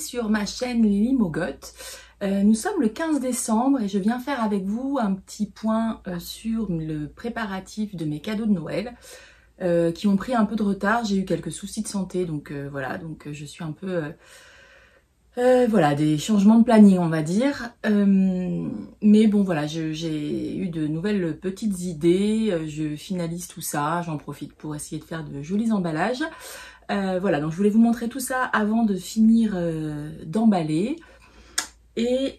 sur ma chaîne Lily Mogotte. Nous sommes le 15 décembre et je viens faire avec vous un petit point sur le préparatif de mes cadeaux de Noël qui ont pris un peu de retard. J'ai eu quelques soucis de santé, donc voilà, donc je suis un peu... voilà, des changements de planning on va dire, mais bon voilà, j'ai eu de nouvelles petites idées, je finalise tout ça, j'en profite pour essayer de faire de jolis emballages. Voilà, donc je voulais vous montrer tout ça avant de finir d'emballer. Et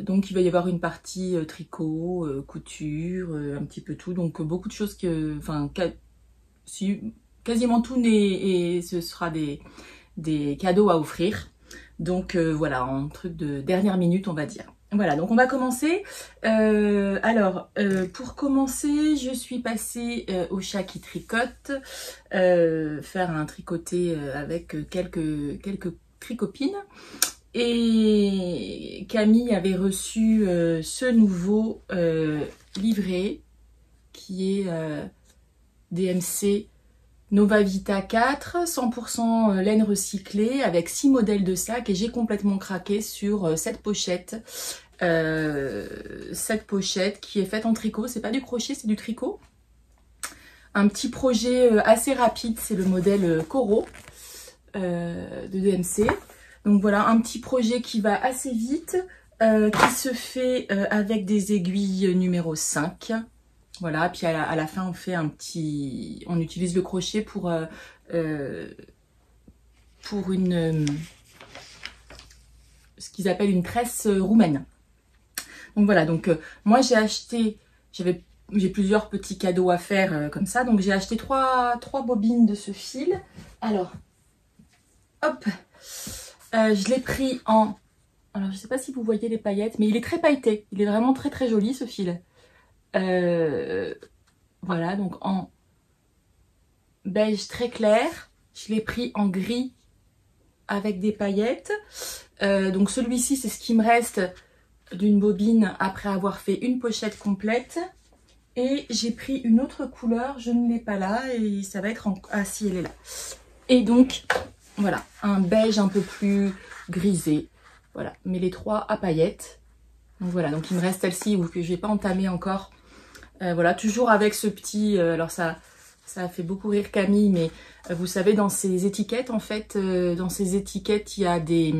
donc il va y avoir une partie tricot, couture, un petit peu tout, donc beaucoup de choses que, enfin quasiment tout et ce sera des cadeaux à offrir. Donc voilà, un truc de dernière minute on va dire. Voilà, donc on va commencer. Pour commencer, je suis passée au chat qui tricote, faire un tricoté avec quelques tricopines. Et Camille avait reçu ce nouveau livret qui est DMC Nova Vita 4, 100% laine recyclée avec 6 modèles de sacs et j'ai complètement craqué sur cette pochette. Cette pochette qui est faite en tricot, c'est pas du crochet, c'est du tricot. Un petit projet assez rapide, c'est le modèle Coro de DMC. Donc voilà, un petit projet qui va assez vite, qui se fait avec des aiguilles numéro 5. Voilà, puis à la fin on fait un petit... On utilise le crochet pour une... ce qu'ils appellent une tresse roumaine. Donc voilà, donc moi j'ai acheté... J'ai plusieurs petits cadeaux à faire comme ça. Donc j'ai acheté trois bobines de ce fil. Alors, hop, je l'ai pris en... Alors je ne sais pas si vous voyez les paillettes, mais il est très pailleté. Il est vraiment très très joli ce fil. Voilà, donc en beige très clair. Je l'ai pris en gris avec des paillettes. Donc celui-ci, c'est ce qui me reste d'une bobine après avoir fait une pochette complète. Et j'ai pris une autre couleur, je ne l'ai pas là et ça va être en... Ah si, elle est là. Et donc, voilà, un beige un peu plus grisé. Voilà, mais les trois à paillettes. Donc voilà, donc il me reste celle-ci que je n'ai pas entamée encore. Voilà, toujours avec ce petit... alors ça a fait beaucoup rire Camille, mais vous savez, dans ces étiquettes, en fait, dans ces étiquettes, il y a des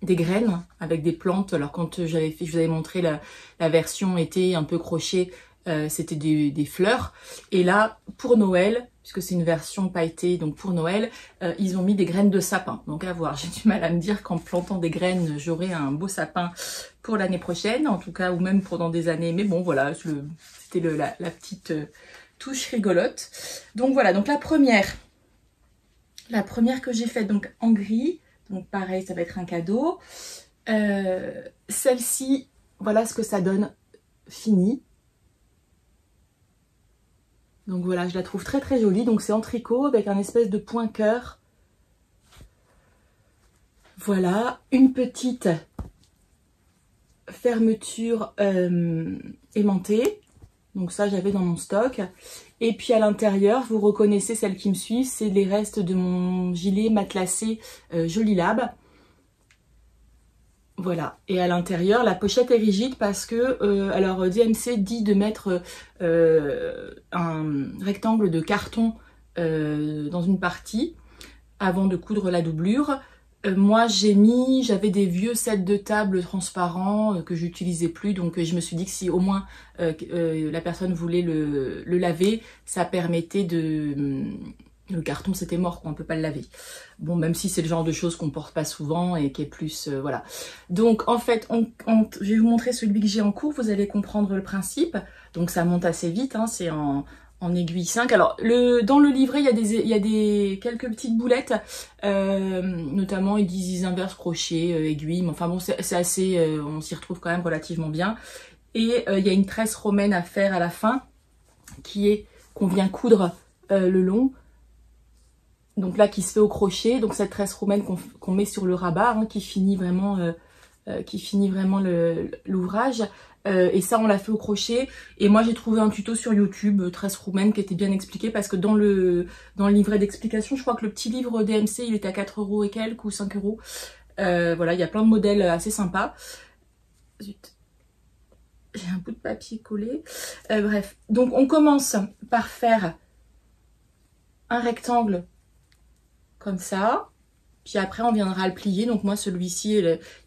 graines avec des plantes. Alors quand je vous avais montré la version été un peu crochet, c'était des fleurs. Et là, pour Noël, puisque c'est une version pailletée, donc pour Noël, ils ont mis des graines de sapin. Donc à voir, j'ai du mal à me dire qu'en plantant des graines, j'aurai un beau sapin pour l'année prochaine, en tout cas, ou même pour dans des années. Mais bon, voilà, c'était la petite touche rigolote. Donc voilà, donc la première que j'ai faite donc en gris, donc pareil, ça va être un cadeau. Celle-ci, voilà ce que ça donne fini. Donc voilà, je la trouve très très jolie. Donc c'est en tricot avec un espèce de point cœur. Voilà, une petite fermeture aimantée. Donc ça, j'avais dans mon stock. Et puis à l'intérieur, vous reconnaissez celle qui me suit, c'est les restes de mon gilet matelassé Joli Lab. Voilà, et à l'intérieur, la pochette est rigide parce que, alors DMC dit de mettre un rectangle de carton dans une partie avant de coudre la doublure. Moi j'avais des vieux sets de table transparents que j'utilisais plus, donc je me suis dit que si au moins la personne voulait le laver, ça permettait de... Le carton c'était mort, on peut pas le laver. Bon, même si c'est le genre de choses qu'on porte pas souvent et qui est plus... voilà. Donc en fait, je vais vous montrer celui que j'ai en cours, vous allez comprendre le principe. Donc ça monte assez vite, hein, c'est en aiguille 5. Alors dans le livret, il y a quelques petites boulettes, notamment ils disent inverse crochet, aiguille, mais enfin bon, c'est assez... on s'y retrouve quand même relativement bien. Et il y a une tresse romaine à faire à la fin, qu'on vient coudre le long. Donc là, qui se fait au crochet, donc cette tresse romaine qu'on met sur le rabat, hein, qui finit vraiment l'ouvrage. Et ça, on l'a fait au crochet. Et moi, j'ai trouvé un tuto sur YouTube, tresse roumaine, qui était bien expliqué, parce que dans le livret d'explication, je crois que le petit livre DMC, il était à 4 € et quelques, ou 5 €. Voilà, il y a plein de modèles assez sympas. Zut, j'ai un bout de papier collé. Bref, donc on commence par faire un rectangle comme ça. Puis après, on viendra le plier. Donc moi, celui-ci,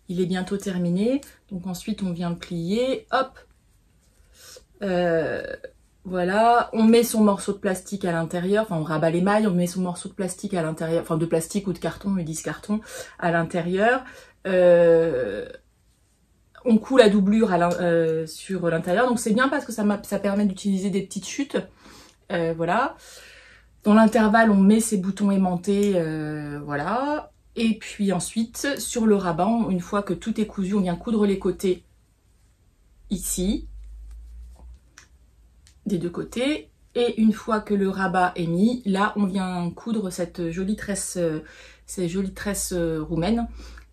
il est bientôt terminé. Donc ensuite, on vient le plier. Hop. Voilà. On met son morceau de plastique à l'intérieur. Enfin, on rabat les mailles. On met son morceau de plastique à l'intérieur. Enfin, de plastique ou de carton, ils disent carton, à l'intérieur. On coud la doublure sur l'intérieur. Donc c'est bien parce que ça permet d'utiliser des petites chutes. Voilà. Dans l'intervalle, on met ses boutons aimantés, voilà. Et puis ensuite, sur le rabat, une fois que tout est cousu, on vient coudre les côtés ici, des deux côtés. Et une fois que le rabat est mis, là, on vient coudre cette jolie tresse, ces jolies tresses roumaines.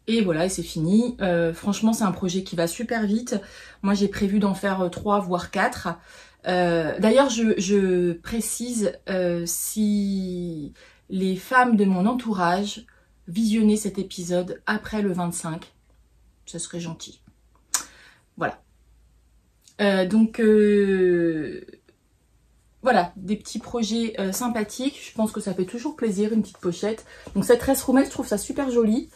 Et voilà, et c'est fini. Franchement, c'est un projet qui va super vite. Moi, j'ai prévu d'en faire 3, voire 4. D'ailleurs, je précise, si les femmes de mon entourage visionnaient cet épisode après le 25, ce serait gentil. Voilà. Donc, voilà, des petits projets sympathiques. Je pense que ça fait toujours plaisir, une petite pochette. Donc cette tresse roumaine, je trouve ça super joli.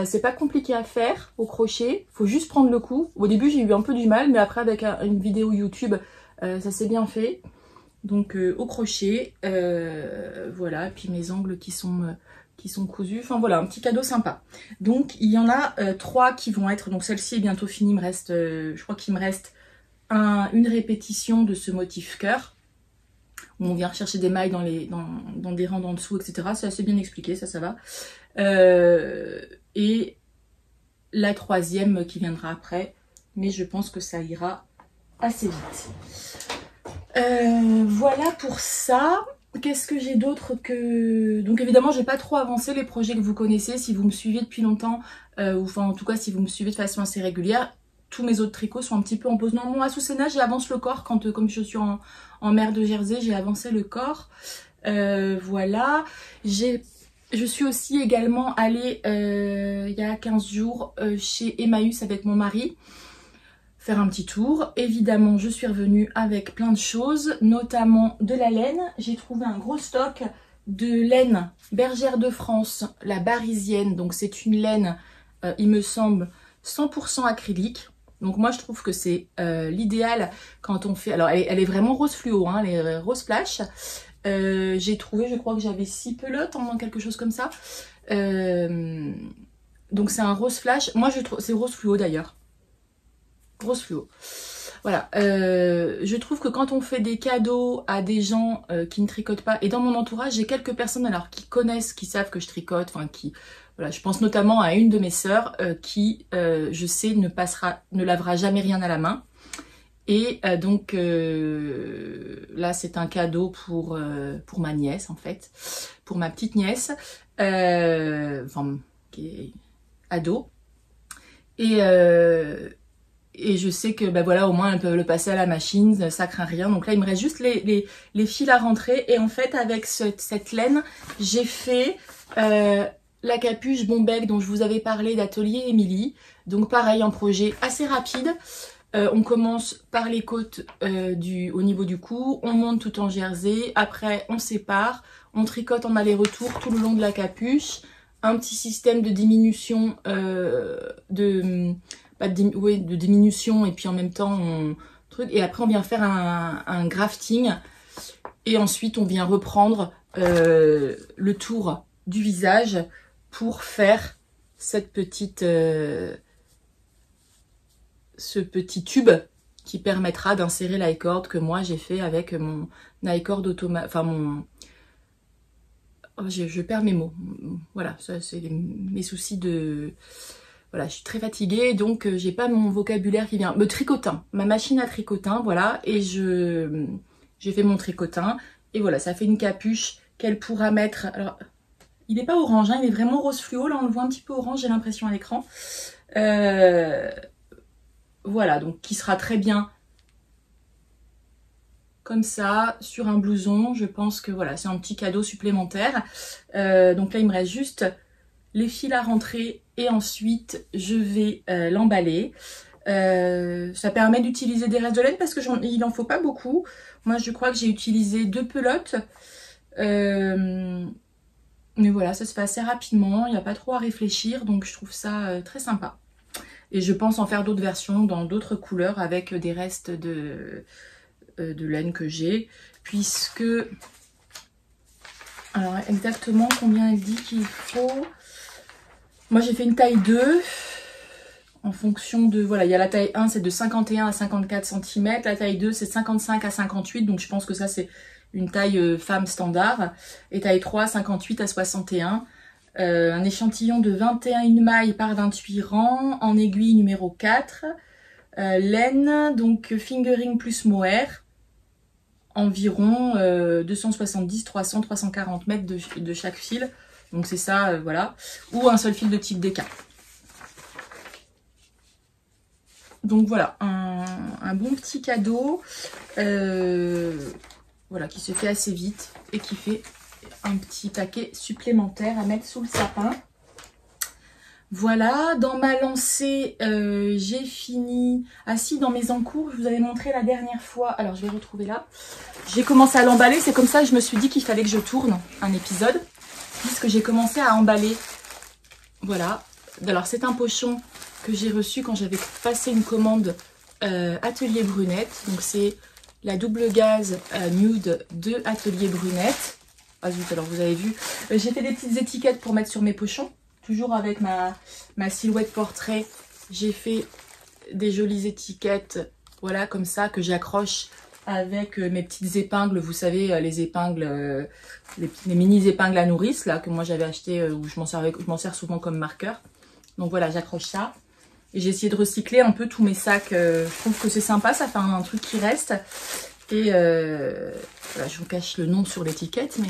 C'est pas compliqué à faire au crochet. Faut juste prendre le coup. Au début, j'ai eu un peu du mal, mais après, avec une vidéo YouTube, ça s'est bien fait. Donc au crochet, voilà. Et puis mes angles qui sont cousus. Enfin voilà, un petit cadeau sympa. Donc il y en a 3 qui vont être... Donc celle-ci est bientôt finie. Il me reste, je crois qu'il me reste une répétition de ce motif cœur. Où on vient rechercher des mailles dans des rangs en dessous, etc. C'est assez bien expliqué, ça va. Et la 3e qui viendra après. Mais je pense que ça ira assez vite. Voilà pour ça. Qu'est-ce que j'ai d'autre que... Donc évidemment, j'ai pas trop avancé les projets que vous connaissez. Si vous me suivez depuis longtemps, ou enfin en tout cas si vous me suivez de façon assez régulière, tous mes autres tricots sont un petit peu en pause. Non, moi, à Soussena, j'avance le corps. Quand, comme je suis en mer de Jersey, j'ai avancé le corps. Voilà. Je suis aussi également allée, il y a 15 jours, chez Emmaüs avec mon mari. Faire un petit tour. Évidemment, je suis revenue avec plein de choses, notamment de la laine. J'ai trouvé un gros stock de laine Bergère de France, la Barisienne. Donc, c'est une laine, il me semble, 100% acrylique. Donc moi je trouve que c'est l'idéal quand on fait... Alors elle est vraiment rose fluo, hein, elle est rose flash. J'ai trouvé, je crois que j'avais 6 pelotes, en quelque chose comme ça. Donc c'est un rose flash. Moi je trouve... C'est rose fluo d'ailleurs. Rose fluo. Voilà. Je trouve que quand on fait des cadeaux à des gens qui ne tricotent pas, et dans mon entourage j'ai quelques personnes alors qui connaissent, qui savent que je tricote, enfin qui... Voilà, je pense notamment à une de mes sœurs qui, je sais, ne lavera jamais rien à la main. Et donc là, c'est un cadeau pour ma nièce, en fait. Pour ma petite nièce, enfin, qui est ado. Et je sais que, bah voilà, au moins, elle peut le passer à la machine, ça craint rien. Donc là, il me reste juste les fils à rentrer. Et en fait, avec cette laine, j'ai fait... la capuche Bombec dont je vous avais parlé d'Atelier Émilie. Donc pareil, un projet assez rapide. On commence par les côtes au niveau du cou. On monte tout en jersey. Après, on sépare. On tricote en aller-retour tout le long de la capuche. Un petit système de diminution, de diminution. Et puis en même temps, et après, on vient faire un grafting. Et ensuite, on vient reprendre le tour du visage pour faire cette petite, ce petit tube qui permettra d'insérer l'i-cord que moi j'ai fait avec mon i-cord automatique, enfin mon... Oh, je perds mes mots. Voilà, ça c'est mes soucis de... Voilà, je suis très fatiguée, donc j'ai pas mon vocabulaire qui vient. Me tricotin, ma machine à tricotin, voilà, et j'ai fait mon tricotin, et voilà, ça fait une capuche qu'elle pourra mettre... Alors, il n'est pas orange, hein, il est vraiment rose fluo. Là, on le voit un petit peu orange, j'ai l'impression à l'écran. Voilà, donc qui sera très bien comme ça, sur un blouson. Je pense que voilà, c'est un petit cadeau supplémentaire. Donc là, il me reste juste les fils à rentrer et ensuite je vais l'emballer. Ça permet d'utiliser des restes de laine parce que il n'en faut pas beaucoup. Moi je crois que j'ai utilisé 2 pelotes. Mais voilà, ça se fait assez rapidement, il n'y a pas trop à réfléchir, donc je trouve ça très sympa. Et je pense en faire d'autres versions dans d'autres couleurs avec des restes de laine que j'ai, puisque... Alors exactement combien elle dit qu'il faut... Moi j'ai fait une taille 2, en fonction de... Voilà, il y a la taille 1, c'est de 51 à 54 cm, la taille 2 c'est 55 à 58, donc je pense que ça c'est une taille femme standard, et taille 3, 58 à 61. Un échantillon de 21 mailles par 28 rangs, en aiguille numéro 4. Laine, donc fingering plus mohair, environ 270, 300, 340 mètres de chaque fil. Donc c'est ça, voilà. Ou un seul fil de type DK. Donc voilà, un bon petit cadeau. Voilà, qui se fait assez vite et qui fait un petit paquet supplémentaire à mettre sous le sapin. Voilà, dans ma lancée, j'ai fini. Ah si, dans mes encours, je vous avais montré la dernière fois. Alors, je vais retrouver là. J'ai commencé à l'emballer. C'est comme ça que je me suis dit qu'il fallait que je tourne un épisode. Puisque j'ai commencé à emballer. Voilà. Alors, c'est un pochon que j'ai reçu quand j'avais passé une commande Atelier Brunette. Donc, c'est la double gaze nude de Atelier Brunette. Ah zut, alors vous avez vu. J'ai fait des petites étiquettes pour mettre sur mes pochons. Toujours avec ma silhouette portrait. J'ai fait des jolies étiquettes. Voilà, comme ça, que j'accroche avec mes petites épingles. Vous savez, les épingles, les mini épingles à nourrice, là, que moi j'avais acheté, où je m'en sers souvent comme marqueur. Donc voilà, j'accroche ça. Et j'ai essayé de recycler un peu tous mes sacs. Je trouve que c'est sympa, ça fait un truc qui reste. Et voilà, je vous cache le nom sur l'étiquette, mais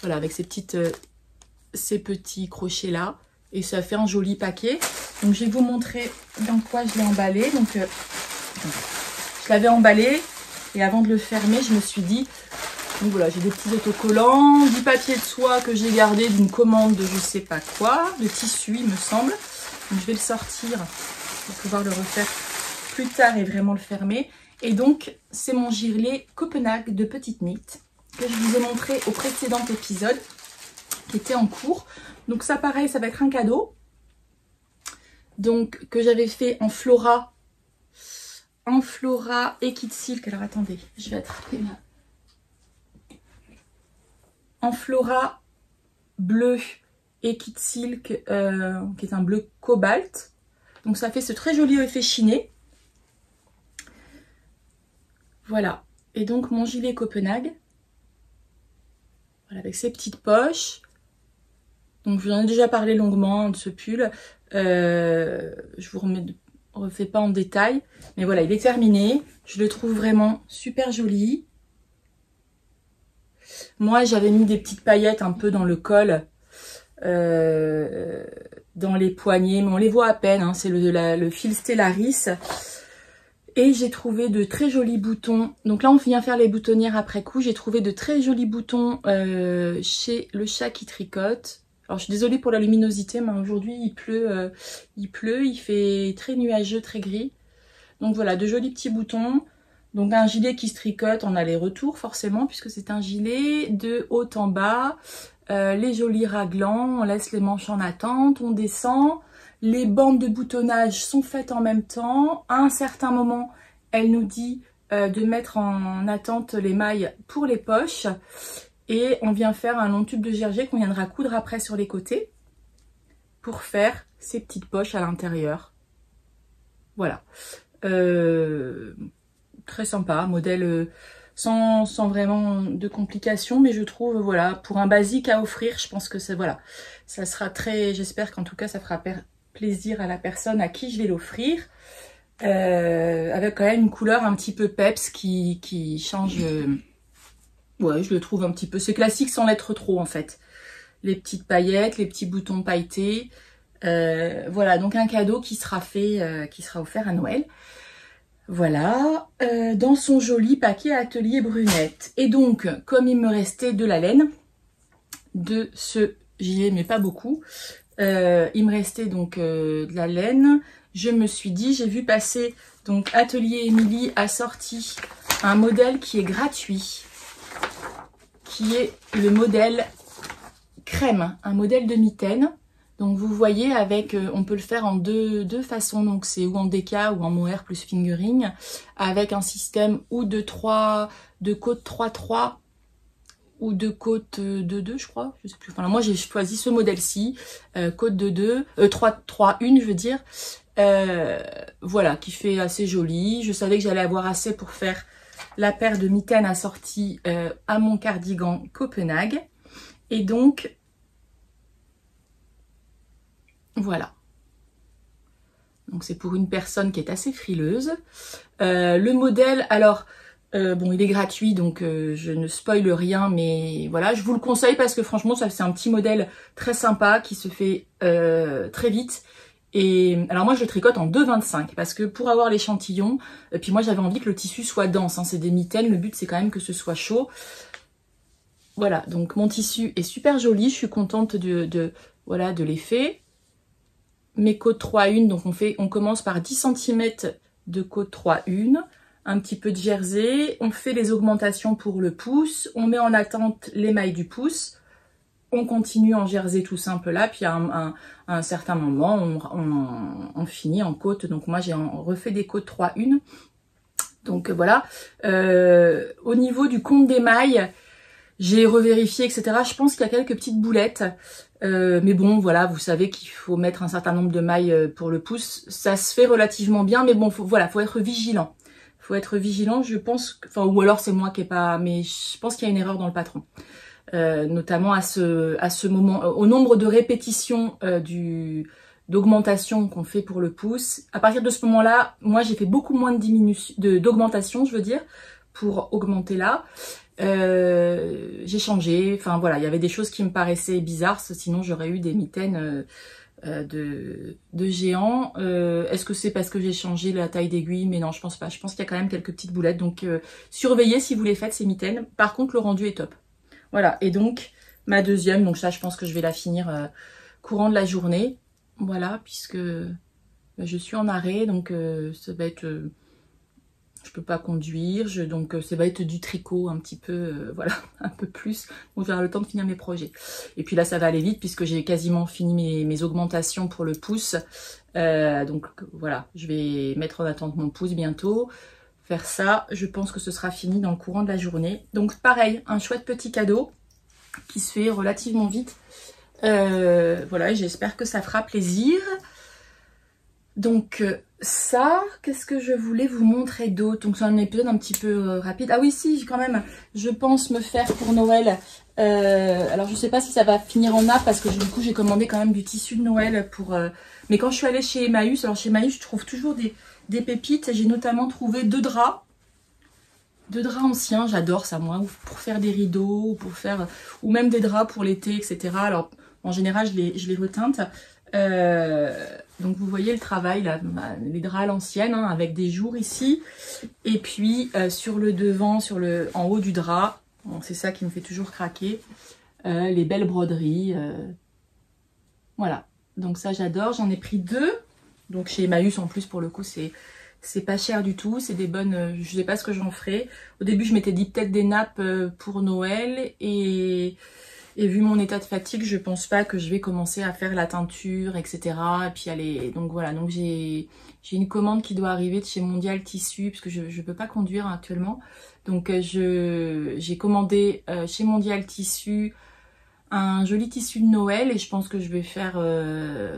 voilà, avec ces petits crochets là, et ça fait un joli paquet. Donc je vais vous montrer dans quoi je l'ai emballé. Donc je l'avais emballé et avant de le fermer, je me suis dit, donc voilà, j'ai des petits autocollants, du papier de soie que j'ai gardé d'une commande de je sais pas quoi, de tissu il me semble. Donc je vais le sortir pour pouvoir le refaire plus tard et vraiment le fermer. Et donc, c'est mon gilet Copenhague de Petite Knit que je vous ai montré au précédent épisode qui était en cours. Donc ça, pareil, ça va être un cadeau. Donc, que j'avais fait en Flora et Kit Silk. Alors, attendez, je vais attraper là. En Flora bleu et Kit Silk, qui est un bleu cobalt. Donc, ça fait ce très joli effet chiné. Voilà, et donc mon gilet Copenhague, voilà, avec ses petites poches. Donc je vous en ai déjà parlé longuement de ce pull, je vous refais pas en détail, mais voilà, il est terminé. Je le trouve vraiment super joli. Moi j'avais mis des petites paillettes un peu dans le col, dans les poignets, mais on les voit à peine, hein, c'est le fil Stellaris. Et j'ai trouvé de très jolis boutons. Donc là, on vient faire les boutonnières après coup. J'ai trouvé de très jolis boutons chez Le Chat qui tricote. Alors, je suis désolée pour la luminosité, mais aujourd'hui, il pleut, il fait très nuageux, très gris. Donc voilà, de jolis petits boutons. Donc un gilet qui se tricote en aller-retour, forcément, puisque c'est un gilet de haut en bas. Les jolis raglans, on laisse les manches en attente, on descend. Les bandes de boutonnage sont faites en même temps. À un certain moment, elle nous dit de mettre en attente les mailles pour les poches. Et on vient faire un long tube de gerger qu'on viendra coudre après sur les côtés pour faire ces petites poches à l'intérieur. Voilà. Très sympa, modèle sans vraiment de complications, mais je trouve, voilà, pour un basique à offrir, je pense que c'est, voilà, ça sera très, j'espère qu'en tout cas ça fera plaisir à la personne à qui je vais l'offrir, avec quand même une couleur un petit peu peps qui change, ouais, je le trouve un petit peu, c'est classique sans l'être trop en fait, les petites paillettes, les petits boutons pailletés, voilà, donc un cadeau qui sera fait, qui sera offert à Noël. Voilà, dans son joli paquet Atelier Brunette. Et donc, comme il me restait de la laine, de ce gilet, mais pas beaucoup, Il me restait donc de la laine. Je me suis dit, j'ai vu passer, donc Atelier Émilie a sorti un modèle qui est gratuit, qui est le modèle crème, un modèle de mitaine. Donc vous voyez, avec, on peut le faire en deux façons, donc c'est ou en DK ou en mohair plus fingering, avec un système ou de côte 3-3 ou de côte 2-2 je crois, je sais plus. Enfin, moi j'ai choisi ce modèle-ci, côte 2-2, 3-1 je veux dire, voilà, qui fait assez joli. Je savais que j'allais avoir assez pour faire la paire de mitaines assortie à mon cardigan Copenhague. Et donc, voilà. Donc c'est pour une personne qui est assez frileuse. Le modèle, alors, bon, il est gratuit, donc je ne spoile rien, mais voilà, je vous le conseille parce que franchement, c'est un petit modèle très sympa qui se fait très vite. Et alors moi je le tricote en 2,25 parce que pour avoir l'échantillon, puis moi j'avais envie que le tissu soit dense, hein, c'est des mitaines, le but c'est quand même que ce soit chaud. Voilà, donc mon tissu est super joli, je suis contente voilà, de l'effet. Mes côtes 3-1, donc on commence par 10 cm de côte 3-1, un petit peu de jersey, on fait les augmentations pour le pouce, on met en attente l'émail du pouce, on continue en jersey tout simple là, puis à un certain moment, on finit en côte. Donc moi j'ai refait des côtes 3-1. Donc voilà. Au niveau du compte d'émail, j'ai revérifié, etc. Je pense qu'il y a quelques petites boulettes. Mais bon, voilà, vous savez qu'il faut mettre un certain nombre de mailles pour le pouce. Ça se fait relativement bien, mais bon, voilà, faut être vigilant. Faut être vigilant, je pense, enfin, ou alors c'est moi qui ai pas, mais je pense qu'il y a une erreur dans le patron. Notamment à ce moment, au nombre de répétitions d'augmentation qu'on fait pour le pouce. À partir de ce moment-là, moi j'ai fait beaucoup moins d'augmentation, je veux dire, pour augmenter là. J'ai changé, enfin voilà, il y avait des choses qui me paraissaient bizarres, sinon j'aurais eu des mitaines de géants. Est-ce que c'est parce que j'ai changé la taille d'aiguille? Mais non, je pense pas. Je pense qu'il y a quand même quelques petites boulettes, donc surveillez si vous les faites ces mitaines. Par contre, le rendu est top. Voilà, et donc ma deuxième, donc ça je pense que je vais la finir courant de la journée. Voilà, puisque je suis en arrêt, donc ça va être... je peux pas conduire, donc ça va être du tricot un petit peu, voilà, un peu plus. Donc j'aurai le temps de finir mes projets. Et puis là ça va aller vite puisque j'ai quasiment fini mes augmentations pour le pouce. Donc voilà, je vais mettre en attente mon pouce bientôt. Faire ça, je pense que ce sera fini dans le courant de la journée. Donc pareil, un chouette petit cadeau qui se fait relativement vite. Voilà, j'espère que ça fera plaisir. Donc ça, qu'est-ce que je voulais vous montrer d'autre? Donc c'est un épisode un petit peu rapide. Ah oui, si, quand même, je pense me faire pour Noël. Alors je sais pas si ça va finir en nappe parce que du coup j'ai commandé quand même du tissu de Noël pour... Mais quand je suis allée chez Emmaüs, alors chez Emmaüs je trouve toujours des pépites. J'ai notamment trouvé deux draps anciens, j'adore ça moi, pour faire des rideaux, ou même des draps pour l'été, etc. Alors en général je les reteinte. Donc vous voyez le travail là, les draps à l'ancienne, hein, avec des jours ici, et puis sur le devant, en haut du drap, bon, c'est ça qui me fait toujours craquer, les belles broderies, voilà. Donc ça j'adore, j'en ai pris deux, donc chez Emmaüs en plus pour le coup c'est pas cher du tout, c'est des bonnes, je sais pas ce que j'en ferai. Au début je m'étais dit peut-être des nappes pour Noël, et vu mon état de fatigue, je pense pas que je vais commencer à faire la teinture, etc. Et puis aller, donc voilà, donc j'ai une commande qui doit arriver de chez Mondial Tissu, parce que je peux pas conduire actuellement. Donc j'ai commandé chez Mondial Tissu un joli tissu de Noël, et je pense que je vais faire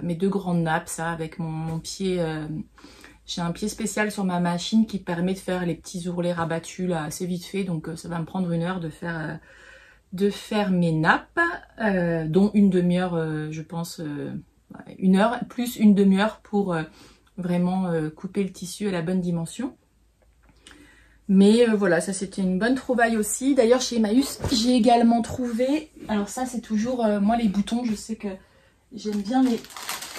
mes deux grandes nappes, ça, avec mon pied. J'ai un pied spécial sur ma machine qui permet de faire les petits ourlets rabattus là assez vite fait, donc ça va me prendre 1 heure de faire mes nappes, dont une demi-heure, je pense, 1 heure, plus une demi-heure pour vraiment couper le tissu à la bonne dimension. Mais voilà, ça c'était une bonne trouvaille aussi. D'ailleurs chez Emmaüs, j'ai également trouvé, alors ça c'est toujours, moi les boutons, je sais que j'aime bien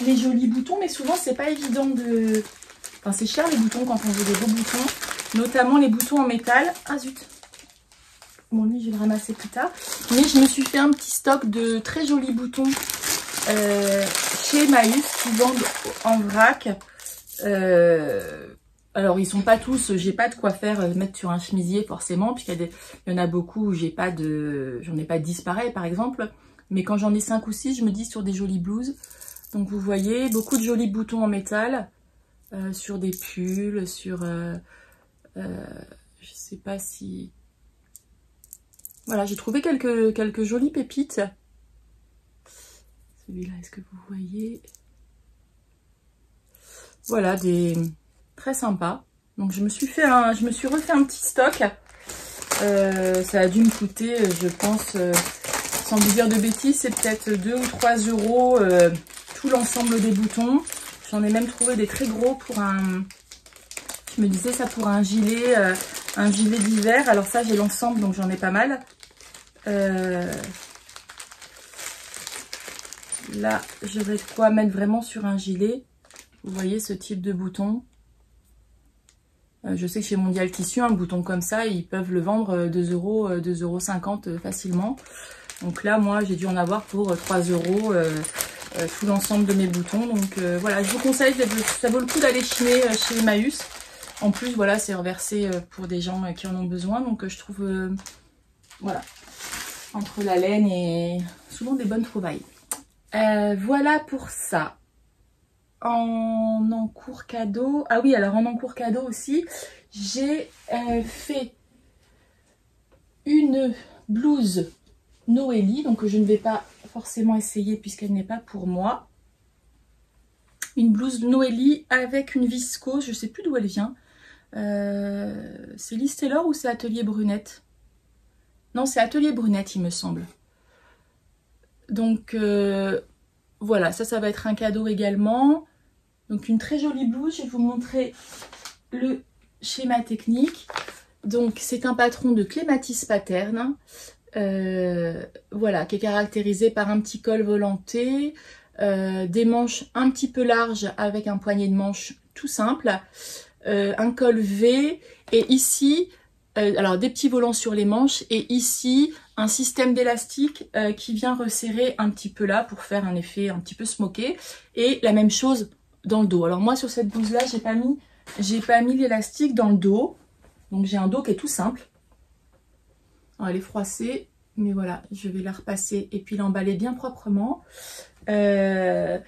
les jolis boutons, mais souvent c'est pas évident de... Enfin c'est cher les boutons quand on veut des beaux boutons, notamment les boutons en métal. Ah zut! Bon, lui, je vais le ramasser plus tard. Mais je me suis fait un petit stock de très jolis boutons chez Emmaüs qui vendent en vrac. Alors ils sont pas tous, j'ai pas de quoi faire mettre sur un chemisier forcément, puisqu'il y en a beaucoup où j'en ai pas 10 pareils par exemple. Mais quand j'en ai 5 ou 6, je me dis sur des jolies blouses. Donc vous voyez, beaucoup de jolis boutons en métal sur des pulls, sur... je sais pas si... Voilà, j'ai trouvé quelques jolies pépites. Celui-là, est-ce que vous voyez? Voilà, des très sympas. Donc je me suis refait un petit stock. Ça a dû me coûter, je pense, sans vous dire de bêtises, c'est peut-être 2 ou 3 euros tout l'ensemble des boutons. J'en ai même trouvé des très gros pour un... Je me disais ça pour un gilet d'hiver. Alors ça, j'ai l'ensemble, donc j'en ai pas mal. Là, j'aurais de quoi mettre vraiment sur un gilet. Vous voyez ce type de bouton. Je sais que chez Mondial Tissu, un bouton comme ça, ils peuvent le vendre 2 euros, 2,50 € facilement. Donc là, moi, j'ai dû en avoir pour 3 euros tout l'ensemble de mes boutons. Donc voilà, je vous conseille, ça vaut le coup d'aller chiner chez Emmaüs. En plus, voilà, c'est reversé pour des gens qui en ont besoin. Donc je trouve, voilà, entre la laine et souvent des bonnes trouvailles. Voilà pour ça. En encours cadeau, ah oui, alors en encours cadeau aussi, j'ai fait une blouse Noélie, donc je ne vais pas forcément essayer puisqu'elle n'est pas pour moi. Une blouse Noélie avec une viscose, je ne sais plus d'où elle vient. C'est Liz Taylor ou c'est Atelier Brunette? Non, c'est Atelier Brunette, il me semble. Donc voilà, ça va être un cadeau également. Donc une très jolie blouse, je vais vous montrer le schéma technique. Donc c'est un patron de Clématis Pattern, voilà, qui est caractérisé par un petit col volanté, des manches un petit peu larges avec un poignet de manche tout simple, un col V et ici, alors des petits volants sur les manches et ici un système d'élastique qui vient resserrer un petit peu là pour faire un effet un petit peu smoké et la même chose dans le dos. Alors moi sur cette blouse là j'ai pas mis l'élastique dans le dos, donc j'ai un dos qui est tout simple. Alors, elle est froissée, mais voilà, je vais la repasser et puis l'emballer bien proprement. Un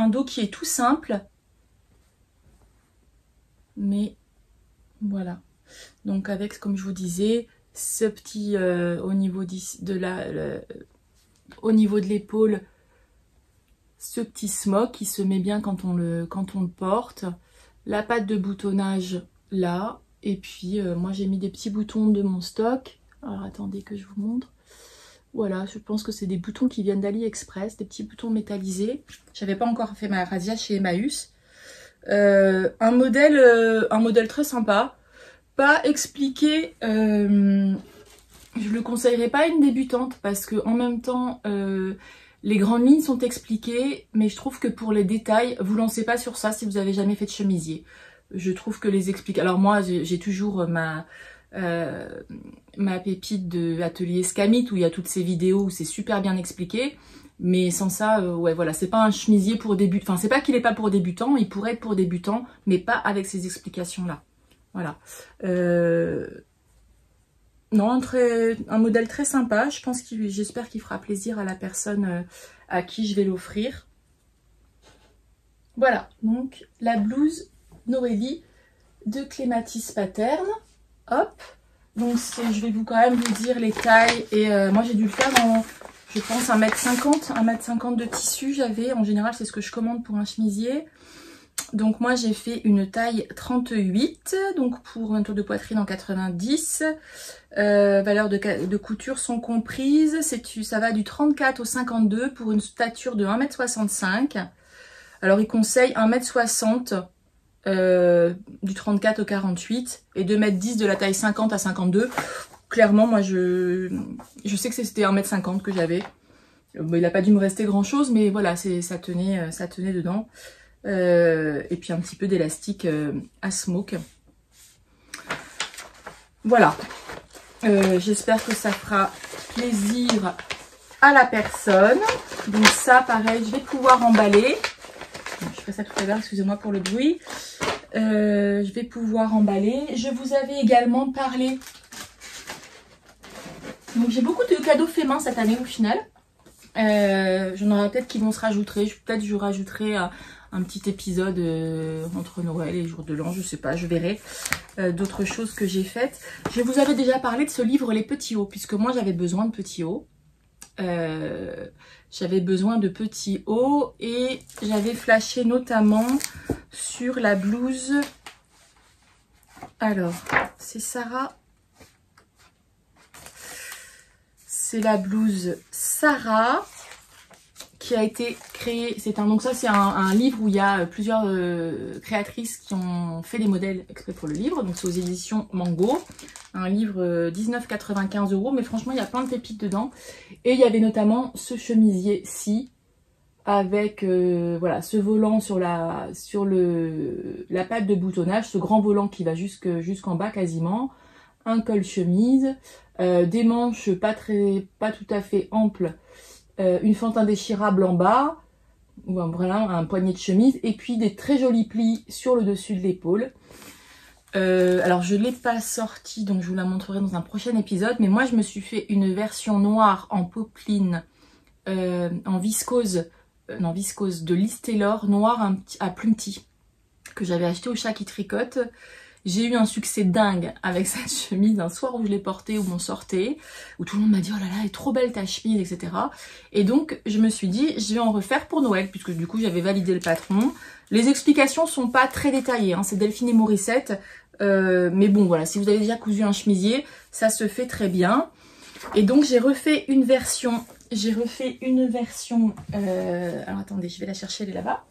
dos qui est tout simple, mais voilà. Donc avec, comme je vous disais, ce petit au niveau de l'épaule, ce petit smock qui se met bien quand on le porte, la patte de boutonnage là, et puis moi j'ai mis des petits boutons de mon stock. Alors attendez que je vous montre. Voilà, je pense que c'est des boutons qui viennent d'AliExpress, des petits boutons métallisés. J'avais pas encore fait ma razzia chez Emmaüs. Un modèle très sympa, pas expliqué. Je le conseillerais pas à une débutante parce que en même temps les grandes lignes sont expliquées, mais je trouve que pour les détails, vous lancez pas sur ça si vous avez jamais fait de chemisier. Je trouve que les explique. Alors moi, j'ai toujours ma pépite de Atelier Scamit où il y a toutes ces vidéos où c'est super bien expliqué. Mais sans ça, ouais, voilà, c'est pas un chemisier pour débutants. Enfin, c'est pas qu'il est pas pour débutants, il pourrait être pour débutants, mais pas avec ces explications-là. Voilà. Non, un modèle très sympa. J'espère qu'il fera plaisir à la personne à qui je vais l'offrir. Voilà, donc la blouse Noélie de Clématis Pattern. Hop. Donc je vais quand même vous dire les tailles. Et moi j'ai dû le faire en, je pense, 1m50 de tissu. En général c'est ce que je commande pour un chemisier. Donc moi j'ai fait une taille 38, donc pour un tour de poitrine en 90. Valeurs de couture sont comprises, ça va du 34 au 52 pour une stature de 1m65. Alors il conseille 1m60 du 34 au 48 et 2m10 de la taille 50 à 52. Clairement moi je sais que c'était 1m50 que j'avais. Il n'a pas dû me rester grand chose, mais voilà, ça tenait dedans. Et puis un petit peu d'élastique à smoke. Voilà. J'espère que ça fera plaisir à la personne. Donc ça, pareil, je vais pouvoir emballer. Je ferai ça tout à l'heure, excusez-moi pour le bruit. Je vais pouvoir emballer. Je vous avais également parlé. Donc j'ai beaucoup de cadeaux faits main cette année au final. J'en aurai peut-être qui vont se rajouter. Peut-être je rajouterai un petit épisode entre Noël et le jour de l'an. Je sais pas, je verrai. D'autres choses que j'ai faites. Je vous avais déjà parlé de ce livre Les Petits Hauts. Puisque moi j'avais besoin de petits hauts. J'avais besoin de petits hauts. Et j'avais flashé notamment sur la blouse. Alors, c'est Sarah. C'est la blouse Sarah qui a été créée. Donc ça, c'est un livre où il y a plusieurs créatrices qui ont fait des modèles exprès pour le livre. Donc c'est aux éditions Mango. Un livre 19,95 €. Mais franchement, il y a plein de pépites dedans. Et il y avait notamment ce chemisier-ci. Avec voilà, ce volant sur la patte de boutonnage. Ce grand volant qui va jusqu'en bas quasiment. Un col chemise. Des manches pas tout à fait amples, une fente indéchirable en bas, ou voilà, un poignet de chemise, et puis des très jolis plis sur le dessus de l'épaule. Alors je ne l'ai pas sortie, donc je vous la montrerai dans un prochain épisode, mais moi je me suis fait une version noire en popeline, en viscose, non viscose de Liz Taylor, noire à plumetis, que j'avais acheté au Chat qui tricote. J'ai eu un succès dingue avec cette chemise un soir où je l'ai portée, où on sortait, où tout le monde m'a dit « Oh là là, elle est trop belle ta chemise, etc. » Et donc, je me suis dit, je vais en refaire pour Noël, puisque du coup, j'avais validé le patron. Les explications sont pas très détaillées, hein, c'est Delphine et Morissette. Mais bon, voilà, si vous avez déjà cousu un chemisier, ça se fait très bien. Et donc, j'ai refait une version. Alors, attendez, je vais la chercher, elle est là-bas.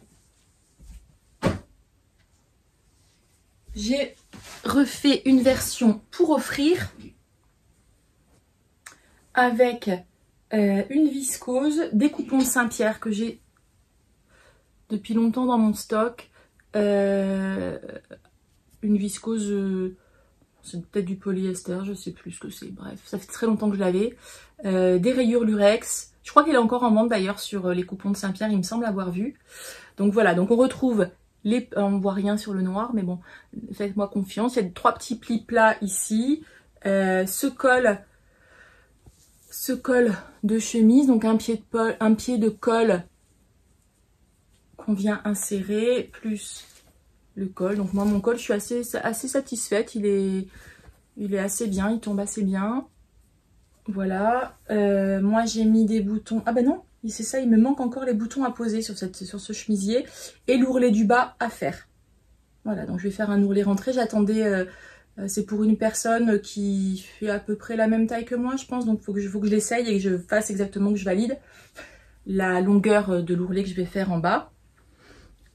J'ai refait une version pour offrir avec une viscose, des coupons de Saint-Pierre que j'ai depuis longtemps dans mon stock. Une viscose, c'est peut-être du polyester, je sais plus ce que c'est. Bref, ça fait très longtemps que je l'avais. Des rayures lurex. Je crois qu'elle est encore en vente d'ailleurs sur les coupons de Saint-Pierre, il me semble avoir vu. Donc voilà, donc on retrouve... on ne voit rien sur le noir, mais bon, faites-moi confiance. Il y a 3 petits plis plats ici. Ce col de chemise, donc un pied de col qu'on vient insérer, plus le col. Donc moi, mon col, je suis assez satisfaite. Il est assez bien, il tombe assez bien. Voilà. Moi, j'ai mis des boutons. Ah ben non, c'est ça, il me manque encore les boutons à poser sur ce chemisier et l'ourlet du bas à faire. Voilà, donc je vais faire un ourlet rentré. J'attendais, c'est pour une personne qui fait à peu près la même taille que moi, je pense. Donc il faut que je l'essaye et que je fasse exactement, que je valide la longueur de l'ourlet que je vais faire en bas.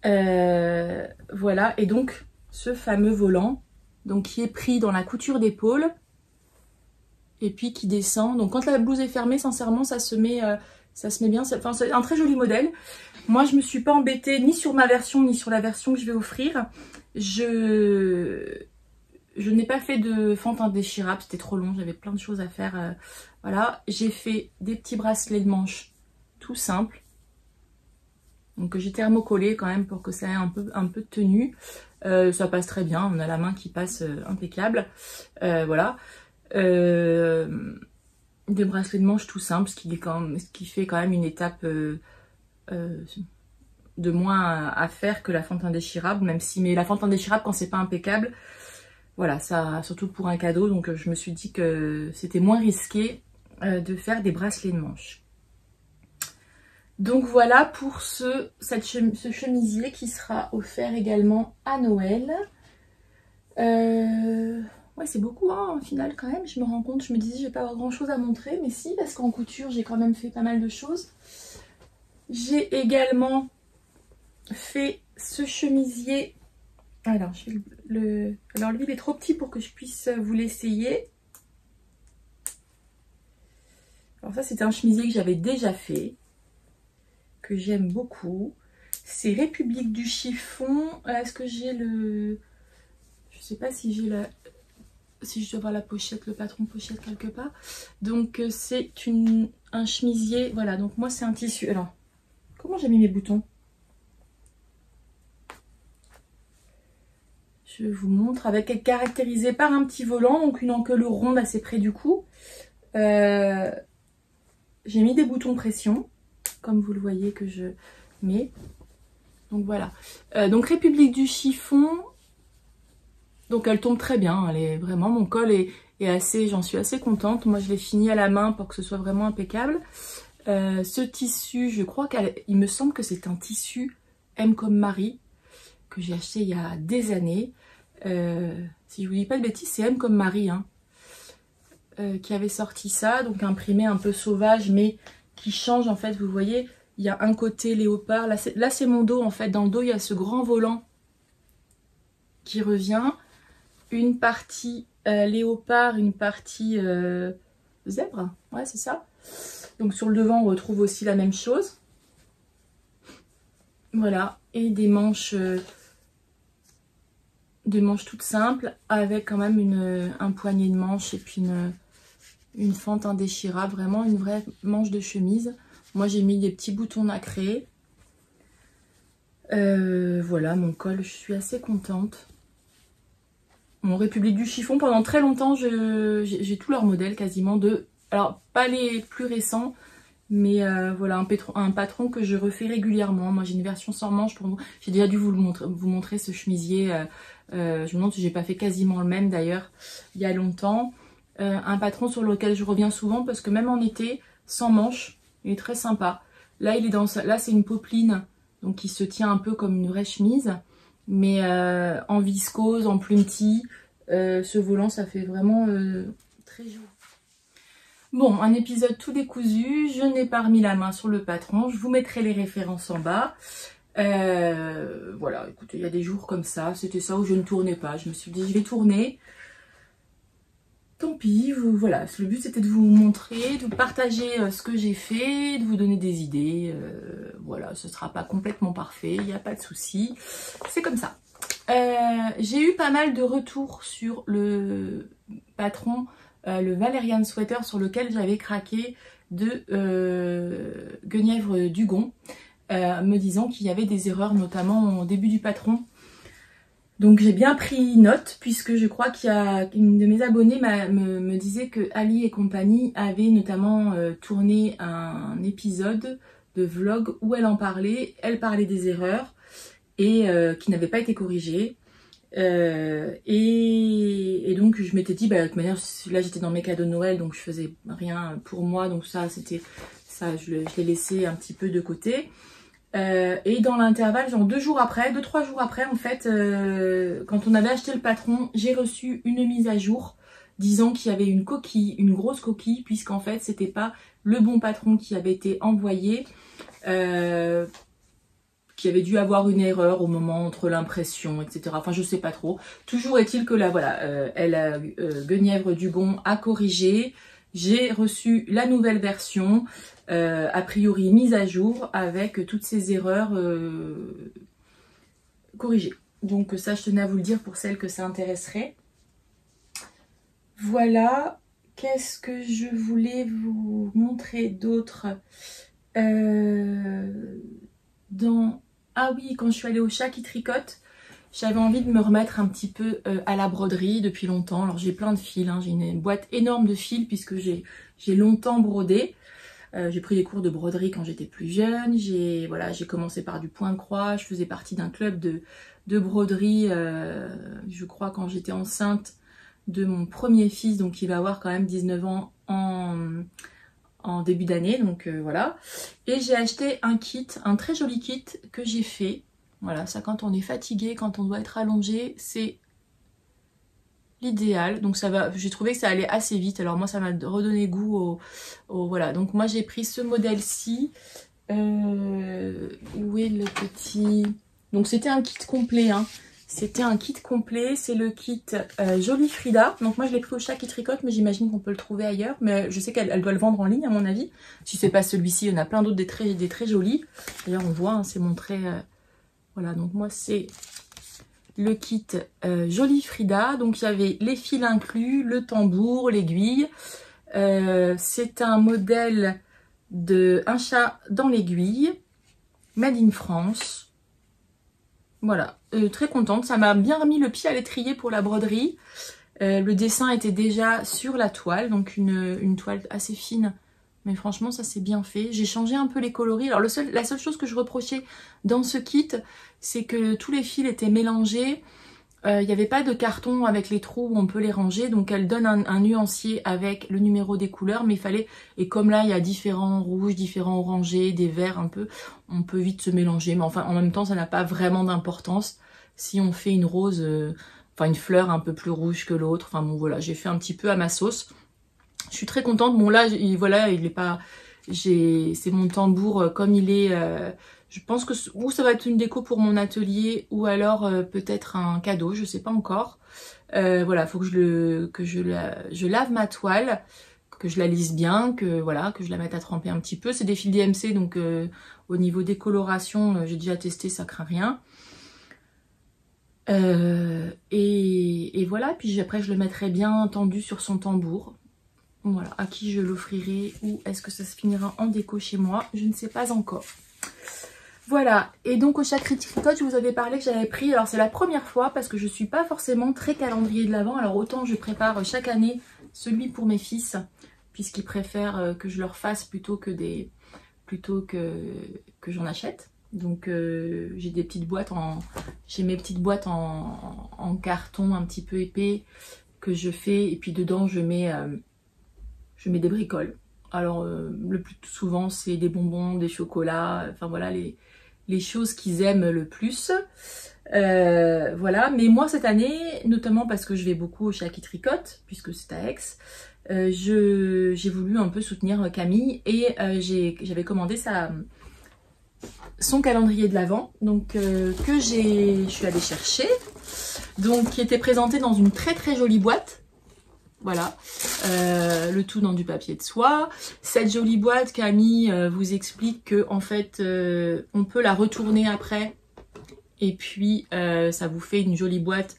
Voilà, et donc ce fameux volant, donc qui est pris dans la couture d'épaule et puis qui descend. Donc quand la blouse est fermée, sincèrement, ça se met bien. Enfin, c'est un très joli modèle. Moi, je me suis pas embêtée ni sur ma version ni sur la version que je vais offrir. Je n'ai pas fait de fente indéchirable, c'était trop long, j'avais plein de choses à faire. Voilà, j'ai fait des petits bracelets de manches tout simples. Donc j'ai thermocollé quand même pour que ça ait un peu de tenue. Ça passe très bien, on a la main qui passe impeccable. Voilà. Des bracelets de manches tout simples, ce qui fait quand même une étape de moins à faire que la fente indéchirable, mais la fente indéchirable quand c'est pas impeccable, voilà, ça, surtout pour un cadeau, donc je me suis dit que c'était moins risqué de faire des bracelets de manches. Donc voilà pour ce chemisier qui sera offert également à Noël. Ouais, c'est beaucoup hein, au final quand même, je me rends compte, je me disais je vais pas avoir grand chose à montrer, mais si, parce qu'en couture j'ai quand même fait pas mal de choses. J'ai également fait ce chemisier. Alors, alors lui il est trop petit pour que je puisse vous l'essayer. Alors ça c'était un chemisier que j'avais déjà fait, que j'aime beaucoup. C'est République du chiffon. Est-ce que j'ai le... Je sais pas si j'ai la... si je dois voir la pochette, le patron pochette quelque part. Donc c'est un chemisier, voilà, donc moi c'est un tissu. Alors, comment j'ai mis mes boutons? Je vous montre, avec caractérisé par un petit volant, donc une encolure ronde assez près du cou. J'ai mis des boutons pression, comme vous le voyez que je mets. Donc voilà. Donc République du chiffon. Donc elle tombe très bien. Elle est vraiment, mon col est assez, j'en suis assez contente. Moi je l'ai fini à la main pour que ce soit vraiment impeccable. Ce tissu, je crois qu'il me semble que c'est un tissu M comme Marie que j'ai acheté il y a des années. Si je vous dis pas de bêtises, c'est M comme Marie, hein, qui avait sorti ça, donc imprimé un peu sauvage, mais qui change en fait. Vous voyez, il y a un côté léopard. Là c'est mon dos en fait. Dans le dos, il y a ce grand volant qui revient. Une partie léopard, une partie zèbre. Ouais, c'est ça. Donc sur le devant, on retrouve aussi la même chose. Voilà. Et des manches toutes simples, avec quand même un poignet de manche et puis une fente indéchirable. Vraiment une vraie manche de chemise. Moi, j'ai mis des petits boutons nacrés. Voilà, mon col, je suis assez contente. Mon République du chiffon, pendant très longtemps, j'ai tous leurs modèles quasiment alors pas les plus récents, mais voilà, un patron que je refais régulièrement. Moi j'ai une version sans manches pour vous. J'ai déjà dû vous montrer ce chemisier. Je me demande si j'ai pas fait quasiment le même d'ailleurs il y a longtemps. Un patron sur lequel je reviens souvent parce que même en été, sans manches, il est très sympa. Là il est là c'est une popeline, donc il se tient un peu comme une vraie chemise. Mais en viscose, en plumetis, ce volant, ça fait vraiment très joli. Bon, un épisode tout décousu. Je n'ai pas remis la main sur le patron. Je vous mettrai les références en bas. Voilà, écoutez, il y a des jours comme ça. C'était ça où je ne tournais pas. Je me suis dit, je vais tourner. Tant pis, voilà. Le but, c'était de vous montrer, de vous partager ce que j'ai fait, de vous donner des idées. Voilà, ce ne sera pas complètement parfait, il n'y a pas de souci. C'est comme ça. J'ai eu pas mal de retours sur le patron, le Valérian Sweater, sur lequel j'avais craqué de Guenièvre Dugon, me disant qu'il y avait des erreurs, notamment au début du patron. Donc j'ai bien pris note, puisque je crois qu'il y a une de mes abonnées me disait que Ali et compagnie avaient notamment tourné un épisode de vlog où elle en parlait. Elle parlait des erreurs et qui n'avaient pas été corrigées. Et donc je m'étais dit, bah, de toute manière, là j'étais dans mes cadeaux de Noël, donc je faisais rien pour moi, donc ça c'était ça, je l'ai laissé un petit peu de côté. Et dans l'intervalle, genre 2-3 jours après, en fait, quand on avait acheté le patron, j'ai reçu une mise à jour disant qu'il y avait une coquille, une grosse coquille, puisqu'en fait c'était pas le bon patron qui avait été envoyé, qui avait dû avoir une erreur au moment entre l'impression, etc. Enfin, je sais pas trop. Toujours est-il que là, voilà, Guenièvre Dugon a corrigé. J'ai reçu la nouvelle version, a priori mise à jour, avec toutes ces erreurs corrigées. Donc ça, je tenais à vous le dire pour celles que ça intéresserait. Voilà. Qu'est-ce que je voulais vous montrer d'autre Ah oui, quand je suis allée au chat qui tricote, j'avais envie de me remettre un petit peu à la broderie depuis longtemps. Alors j'ai plein de fils, hein. J'ai une boîte énorme de fils puisque j'ai longtemps brodé. J'ai pris des cours de broderie quand j'étais plus jeune. J'ai commencé par du point de croix. Je faisais partie d'un club de broderie, je crois quand j'étais enceinte de mon premier fils, donc il va avoir quand même 19 ans en début d'année, donc voilà. Et j'ai acheté un kit, un très joli kit que j'ai fait. Voilà, ça quand on est fatigué, quand on doit être allongé, c'est l'idéal. Donc ça va, j'ai trouvé que ça allait assez vite. Alors moi ça m'a redonné goût voilà. Donc moi j'ai pris ce modèle-ci. Où est le petit... Donc c'était un kit complet, hein. C'était un kit complet, c'est le kit Jolie Frida. Donc moi je l'ai pris au chat qui tricote, mais j'imagine qu'on peut le trouver ailleurs. Mais je sais qu'elle doit le vendre en ligne à mon avis. Si c'est pas celui-ci, il y en a plein d'autres des très jolis. D'ailleurs on voit, hein, c'est montré. Voilà, donc moi c'est le kit Jolie Frida. Donc il y avait les fils inclus, le tambour, l'aiguille. C'est un modèle de un chat dans l'aiguille, made in France. Voilà, très contente. Ça m'a bien remis le pied à l'étrier pour la broderie. Le dessin était déjà sur la toile, donc une toile assez fine. Mais franchement, ça c'est bien fait. J'ai changé un peu les coloris. Alors la seule chose que je reprochais dans ce kit, c'est que tous les fils étaient mélangés. Il n'y avait pas de carton avec les trous où on peut les ranger. Donc elle donne un nuancier avec le numéro des couleurs. Mais il fallait... Et comme là, il y a différents rouges, différents orangés, des verts un peu. On peut vite se mélanger. Mais enfin, en même temps, ça n'a pas vraiment d'importance. Si on fait une rose... Enfin, une fleur un peu plus rouge que l'autre. Enfin bon, voilà, j'ai fait un petit peu à ma sauce. Je suis très contente. Bon là, voilà, il est pas... C'est mon tambour comme il est... je pense que ou ça va être une déco pour mon atelier ou alors peut-être un cadeau, je sais pas encore. Voilà, faut que je lave ma toile, que je la lisse bien, que voilà, que je la mette à tremper un petit peu. C'est des fils DMC, donc au niveau décoloration, j'ai déjà testé, ça craint rien. Et voilà, puis après je le mettrai bien tendu sur son tambour. Voilà, à qui je l'offrirai ou est-ce que ça se finira en déco chez moi, je ne sais pas encore. Voilà, et donc au Chat Tricote, je vous avais parlé que j'avais pris, alors c'est la première fois parce que je suis pas forcément très calendrier de l'Avent, alors autant je prépare chaque année celui pour mes fils, puisqu'ils préfèrent que je leur fasse plutôt que j'en achète. Donc j'ai des petites boîtes j'ai mes petites boîtes en carton un petit peu épais que je fais, et puis dedans je mets des bricoles. Alors le plus souvent c'est des bonbons, des chocolats, enfin voilà les choses qu'ils aiment le plus. Voilà, mais moi cette année, notamment parce que je vais beaucoup au Chat qui tricote, puisque c'est à Aix, j'ai voulu un peu soutenir Camille et j'avais commandé son calendrier de l'Avent, donc que je suis allée chercher, donc qui était présenté dans une très très jolie boîte. Voilà, le tout dans du papier de soie. Cette jolie boîte, Camille vous explique que en fait, on peut la retourner après. Et puis, ça vous fait une jolie boîte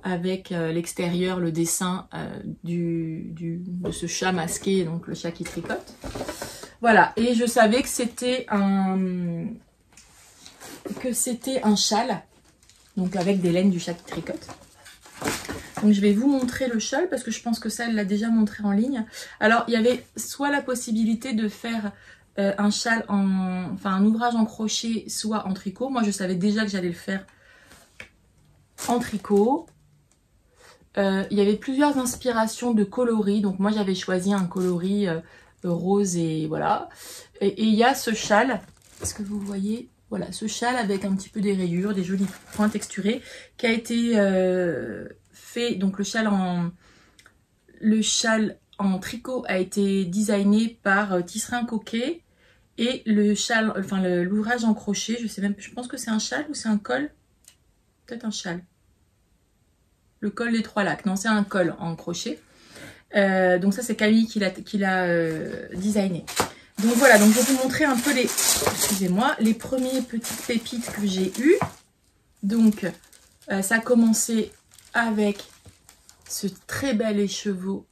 avec l'extérieur, le dessin de ce chat masqué, donc le chat qui tricote. Voilà, et je savais que c'était un châle, donc avec des laines du chat qui tricote. Donc je vais vous montrer le châle parce que je pense que ça, elle l'a déjà montré en ligne. Alors il y avait soit la possibilité de faire un châle un ouvrage en crochet, soit en tricot. Moi je savais déjà que j'allais le faire en tricot. Il y avait plusieurs inspirations de coloris. Donc moi j'avais choisi un coloris rose et voilà. Et il y a ce châle, est-ce que vous voyez? Voilà, ce châle avec un petit peu des rayures, des jolis points texturés, qui a été fait, donc le châle en tricot a été designé par Tisserand Coquet, et le châle, enfin l'ouvrage en crochet, je pense que c'est un châle ou c'est un col, peut-être un châle, le col des 3 lacs, non c'est un col en crochet, donc ça c'est Camille qui l'a designé. Donc voilà, donc je vais vous montrer un peu les premiers petites pépites que j'ai eues. Donc ça a commencé avec ce très bel écheveau.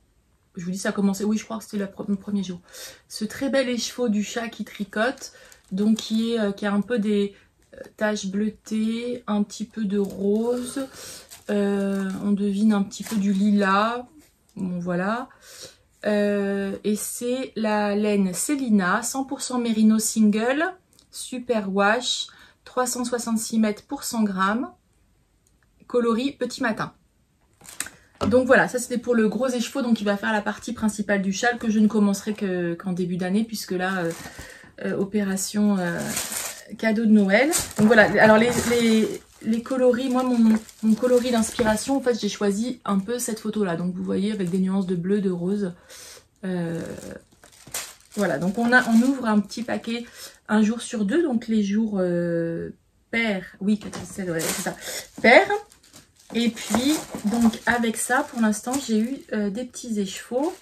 Je vous dis ça a commencé, oui je crois que c'était le premier jour. Ce très bel écheveau du chat qui tricote, donc qui a un peu des taches bleutées, un petit peu de rose, on devine un petit peu du lilas, bon voilà. Et c'est la laine Célina, 100% Merino Single, Super Wash, 366 mètres pour 100 grammes, coloris Petit Matin. Donc voilà, ça c'était pour le gros écheveau, donc il va faire la partie principale du châle que je ne commencerai qu'en début d'année, puisque là, opération cadeau de Noël. Donc voilà, alors les coloris, moi mon coloris d'inspiration, en fait j'ai choisi un peu cette photo là, donc vous voyez avec des nuances de bleu, de rose. Voilà, donc on ouvre un petit paquet un jour sur deux, donc les jours pair, oui 14, 16, ouais, c'est ça, pair. Et puis donc avec ça pour l'instant j'ai eu des petits écheveaux.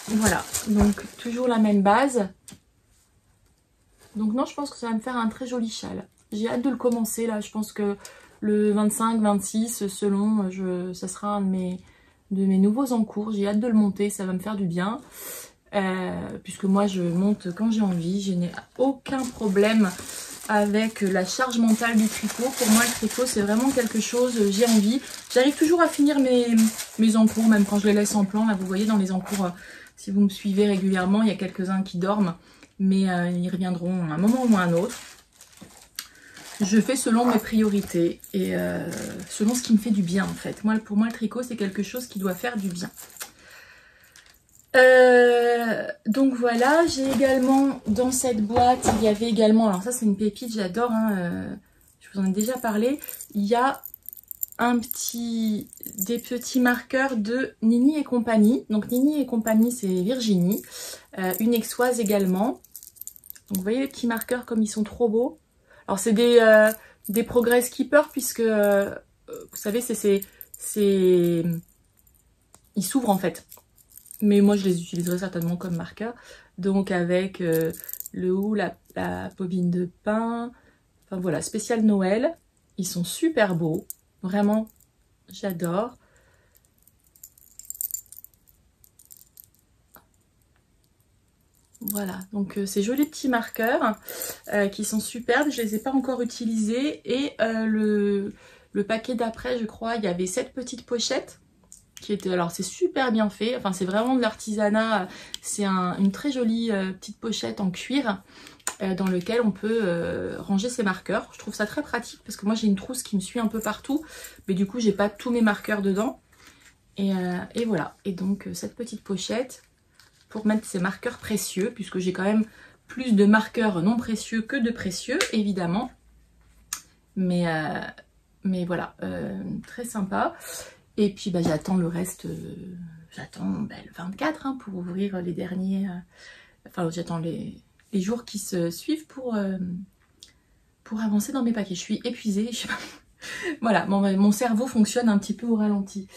Voilà, donc toujours la même base. Donc non, je pense que ça va me faire un très joli châle. J'ai hâte de le commencer là, je pense que le 25-26 selon, ça sera un de mes nouveaux en cours. J'ai hâte de le monter, ça va me faire du bien. Puisque moi je monte quand j'ai envie, je n'ai aucun problème avec la charge mentale du tricot. Pour moi le tricot c'est vraiment quelque chose, j'ai envie. J'arrive toujours à finir mes encours, même quand je les laisse en plan. Là vous voyez dans les encours, si vous me suivez régulièrement, il y a quelques-uns qui dorment. Mais ils reviendront à un moment ou à un autre. Je fais selon mes priorités et selon ce qui me fait du bien en fait. Pour moi le tricot c'est quelque chose qui doit faire du bien. Donc voilà, j'ai également dans cette boîte, il y avait également, alors ça c'est une pépite, j'adore, hein, je vous en ai déjà parlé, il y a des petits marqueurs de Nini et compagnie. Donc Nini et compagnie c'est Virginie, une aixoise également. Donc vous voyez les petits marqueurs comme ils sont trop beaux. Alors c'est des Progress Keeper puisque vous savez ils s'ouvrent en fait. Mais moi je les utiliserai certainement comme marqueur. Donc avec le haut, la bobine de pain. Enfin voilà, spécial Noël. Ils sont super beaux. Vraiment, j'adore. Voilà, donc ces jolis petits marqueurs qui sont superbes. Je ne les ai pas encore utilisés. Et le paquet d'après, je crois, il y avait cette petite pochette. Alors c'est super bien fait, enfin c'est vraiment de l'artisanat, c'est une très jolie petite pochette en cuir dans lequel on peut ranger ses marqueurs. Je trouve ça très pratique parce que moi j'ai une trousse qui me suit un peu partout, mais du coup j'ai pas tous mes marqueurs dedans. Et voilà, et donc cette petite pochette pour mettre ces marqueurs précieux, puisque j'ai quand même plus de marqueurs non précieux que de précieux évidemment. Mais voilà, très sympa. Et puis bah, j'attends le reste, j'attends le 24 hein, pour ouvrir les derniers, enfin j'attends les jours qui se suivent pour avancer dans mes paquets. Je suis épuisée, je sais pas. Voilà, mon cerveau fonctionne un petit peu au ralenti.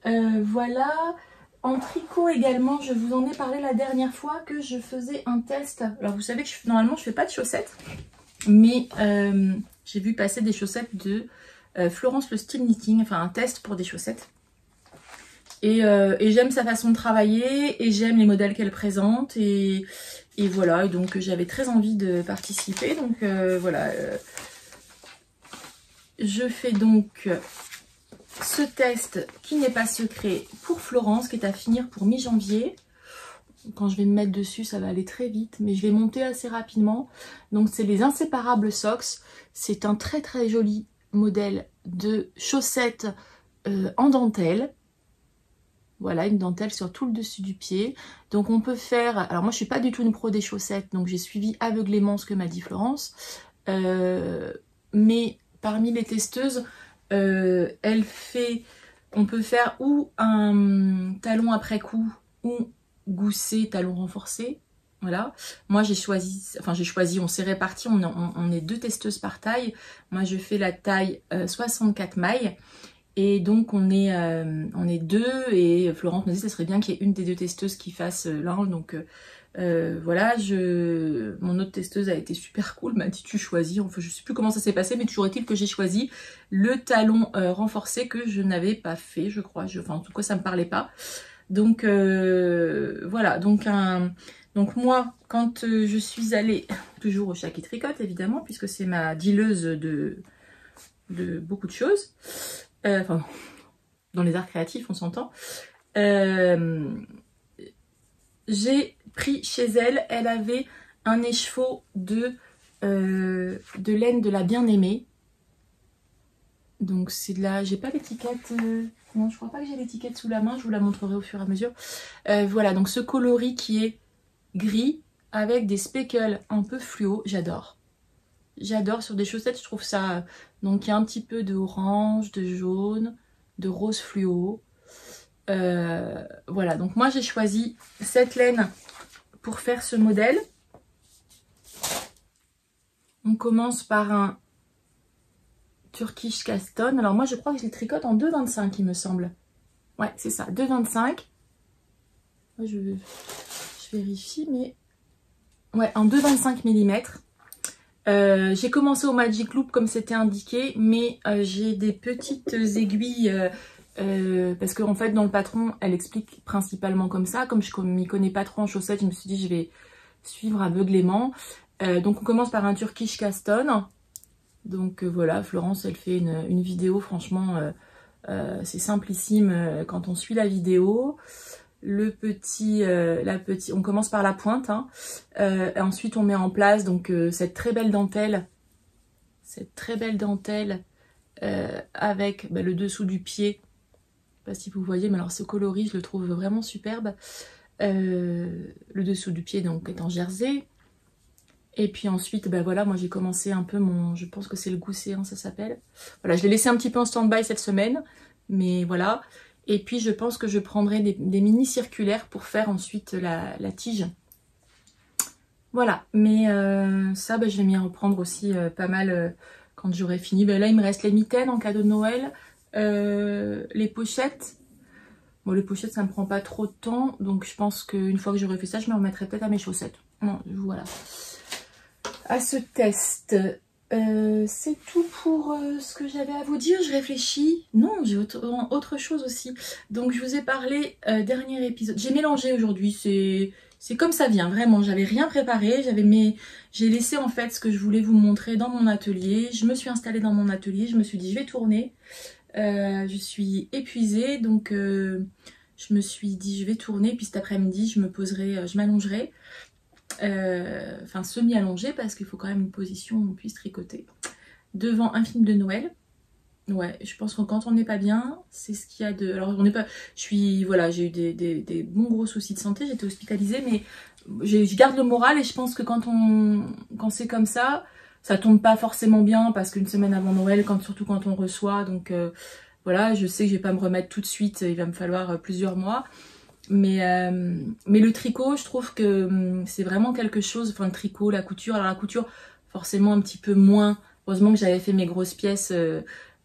Voilà, en tricot également, je vous en ai parlé la dernière fois que je faisais un test. Alors vous savez que normalement je fais pas de chaussettes, mais j'ai vu passer des chaussettes de... Florence le Style Knitting, enfin un test pour des chaussettes. Et j'aime sa façon de travailler et j'aime les modèles qu'elle présente. Et voilà, et donc j'avais très envie de participer. Donc voilà, je fais donc ce test qui n'est pas secret pour Florence, qui est à finir pour mi-janvier. Quand je vais me mettre dessus, ça va aller très vite, mais je vais monter assez rapidement. Donc c'est les Inséparables Socks. C'est un très très joli modèle de chaussettes en dentelle. Voilà, une dentelle sur tout le dessus du pied. Donc on peut faire... Alors moi je suis pas du tout une pro des chaussettes, donc j'ai suivi aveuglément ce que m'a dit Florence. Mais parmi les testeuses, elle fait... On peut faire ou un talon après coup ou gousset talon renforcé. Voilà, moi j'ai choisi, on s'est répartis, on est deux testeuses par taille. Moi je fais la taille 64 mailles et donc on est deux et Florence me dit que ce serait bien qu'il y ait une des deux testeuses qui fasse l'angle. Donc voilà, mon autre testeuse a été super cool, m'a dit tu choisis, enfin je sais plus comment ça s'est passé, mais toujours est-il que j'ai choisi le talon renforcé que je n'avais pas fait, je crois, enfin en tout cas ça me parlait pas. Donc voilà, donc moi, quand je suis allée, toujours au Chat qui tricote évidemment, puisque c'est ma dealeuse de beaucoup de choses, enfin, dans les arts créatifs, on s'entend, j'ai pris chez elle, elle avait un écheveau de laine de la bien-aimée. Donc c'est de la... J'ai pas l'étiquette... Non, je crois pas que j'ai l'étiquette sous la main, je vous la montrerai au fur et à mesure. Voilà, donc ce coloris qui est gris avec des speckles un peu fluo, j'adore. J'adore sur des chaussettes, je trouve ça... Donc il y a un petit peu de orange, de jaune, de rose fluo. Voilà, donc moi j'ai choisi cette laine pour faire ce modèle. On commence par un Turkish Caston. Alors moi je crois que je les tricote en 2,25 il me semble. Ouais, c'est ça, 2,25. Je vérifie, mais... Ouais, en 2,25 mm. J'ai commencé au Magic Loop comme c'était indiqué, mais j'ai des petites aiguilles parce qu'en fait dans le patron elle explique principalement comme ça. Comme je m'y connais pas trop en chaussettes, je me suis dit je vais suivre aveuglément. Donc on commence par un Turkish Caston. Donc voilà, Florence elle fait une vidéo, franchement c'est simplissime quand on suit la vidéo. On commence par la pointe, hein. Et ensuite on met en place donc cette très belle dentelle avec le dessous du pied. Je sais pas si vous voyez, mais alors ce coloris je le trouve vraiment superbe. Le dessous du pied donc est en jersey. Et puis ensuite, voilà, moi j'ai commencé un peu je pense que c'est le gousset, hein, ça s'appelle. Voilà, je l'ai laissé un petit peu en stand-by cette semaine, mais voilà. Et puis je pense que je prendrai des mini circulaires pour faire ensuite la tige. Voilà, mais ça, je vais m'y reprendre aussi pas mal quand j'aurai fini. Là, il me reste les mitaines en cadeau de Noël, les pochettes. Bon, les pochettes, ça me prend pas trop de temps, donc je pense qu'une fois que j'aurai fait ça, je me remettrai peut-être à mes chaussettes. Non, voilà. À ce test, c'est tout pour ce que j'avais à vous dire. Je réfléchis. Non, j'ai autre chose aussi. Donc je vous ai parlé dernier épisode. J'ai mélangé aujourd'hui. C'est comme ça vient, vraiment. J'avais rien préparé. J'ai laissé en fait ce que je voulais vous montrer dans mon atelier. Je me suis installée dans mon atelier. Je me suis dit je vais tourner. Je suis épuisée, donc je me suis dit je vais tourner. Puis cet après-midi, je me poserai, je m'allongerai. Enfin semi-allongée parce qu'il faut quand même une position où on puisse tricoter devant un film de Noël. Ouais, je pense que quand on n'est pas bien, c'est ce qu'il y a de... Alors on n'est pas... Voilà, j'ai eu des bons gros soucis de santé, j'étais hospitalisée, mais je garde le moral et je pense que quand c'est comme ça tombe pas forcément bien parce qu'une semaine avant Noël, surtout quand on reçoit, donc voilà, je sais que je vais pas me remettre tout de suite, il va me falloir plusieurs mois. Mais le tricot, je trouve que c'est vraiment quelque chose, enfin le tricot, la couture, alors la couture forcément un petit peu moins, heureusement que j'avais fait mes grosses pièces,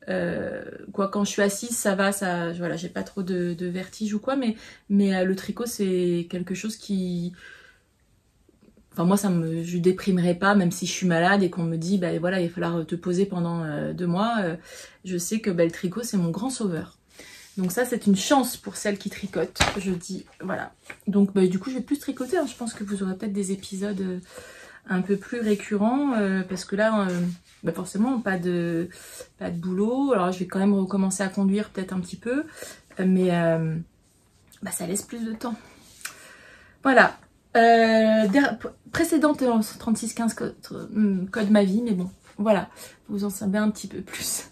quand je suis assise ça va, voilà, j'ai pas trop de vertige ou quoi, mais le tricot c'est quelque chose qui, enfin moi je déprimerai pas même si je suis malade et qu'on me dit voilà il va falloir te poser pendant 2 mois, je sais que le tricot c'est mon grand sauveur. Donc ça c'est une chance pour celles qui tricotent, je dis, voilà. Donc du coup je vais plus tricoter, hein. Je pense que vous aurez peut-être des épisodes un peu plus récurrents, parce que là forcément pas de boulot. Alors je vais quand même recommencer à conduire peut-être un petit peu, mais ça laisse plus de temps. Voilà, précédente 3615 code ma vie, mais bon. Voilà, vous en savez un petit peu plus.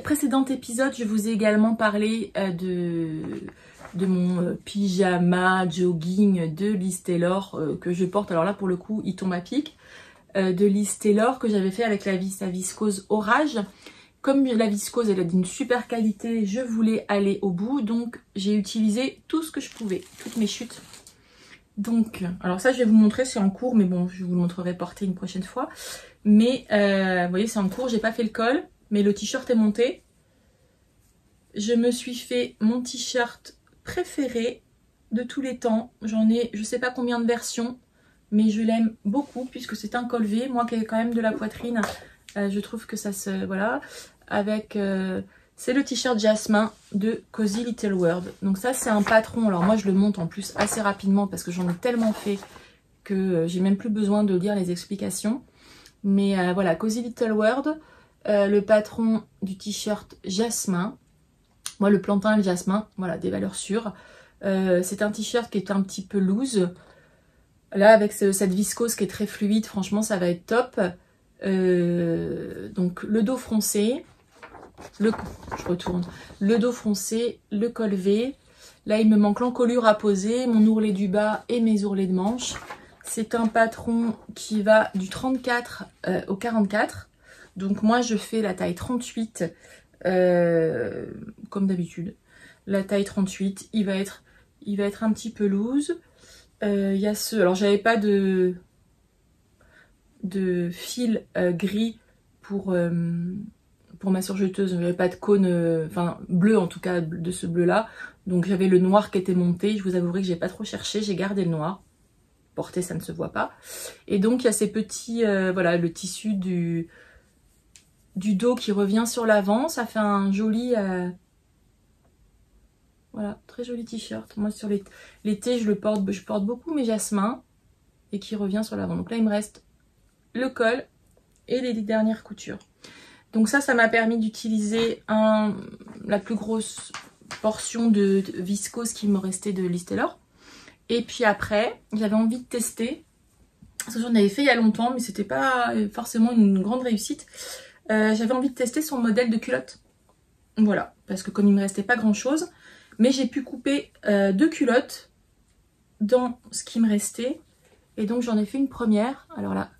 Précédent épisode, je vous ai également parlé de mon pyjama jogging de Liz Taylor que je porte. Alors là, pour le coup, il tombe à pic. De Liz Taylor que j'avais fait avec sa viscose Orage. Comme la viscose, elle est d'une super qualité, je voulais aller au bout. Donc, j'ai utilisé tout ce que je pouvais, toutes mes chutes. Donc, alors ça, je vais vous montrer, c'est en cours, mais bon, je vous le montrerai porté une prochaine fois. Mais, vous voyez, c'est en cours, j'ai pas fait le col, mais le t-shirt est monté. Je me suis fait mon t-shirt préféré de tous les temps. J'en ai, je sais pas combien de versions, mais je l'aime beaucoup, puisque c'est un col V. Moi qui ai quand même de la poitrine, je trouve que ça se... Voilà, avec... c'est le t-shirt Jasmin de Cozy Little World. Donc ça, c'est un patron. Alors moi, je le monte en plus assez rapidement parce que j'en ai tellement fait que j'ai même plus besoin de lire les explications. Mais voilà, Cozy Little World, le patron du t-shirt Jasmin. Moi, le plantain et le jasmin, voilà, des valeurs sûres. C'est un t-shirt qui est un petit peu loose. Là, avec cette viscose qui est très fluide, franchement, ça va être top. Donc, le dos froncé. Je retourne. Le dos froncé, le col V. Là, il me manque l'encolure à poser, mon ourlet du bas et mes ourlets de manche. C'est un patron qui va du 34 au 44. Donc, moi, je fais la taille 38, comme d'habitude. La taille 38, il va être un petit peu loose. Il y a alors, j'avais pas de fil gris pour ma surjeteuse, je n'avais pas de cône, enfin bleu en tout cas, de ce bleu là, donc j'avais le noir qui était monté. Je vous avouerai que j'ai pas trop cherché, j'ai gardé le noir. porter, ça ne se voit pas. Et donc il y a ces petits, voilà, le tissu du dos qui revient sur l'avant. Ça fait un joli, voilà, très joli t-shirt. Moi sur l'été je porte beaucoup mes jasmins et qui revient sur l'avant. Donc là il me reste le col et les dernières coutures. Donc ça m'a permis d'utiliser la plus grosse portion de viscose qui me restait de Liz Taylor. Et puis après, j'avais envie de tester, parce que j'en avais fait il y a longtemps, mais c'était pas forcément une grande réussite. J'avais envie de tester son modèle de culotte. Voilà, parce que comme il me restait pas grand chose, mais j'ai pu couper 2 culottes dans ce qui me restait. Et donc j'en ai fait une première. Alors là,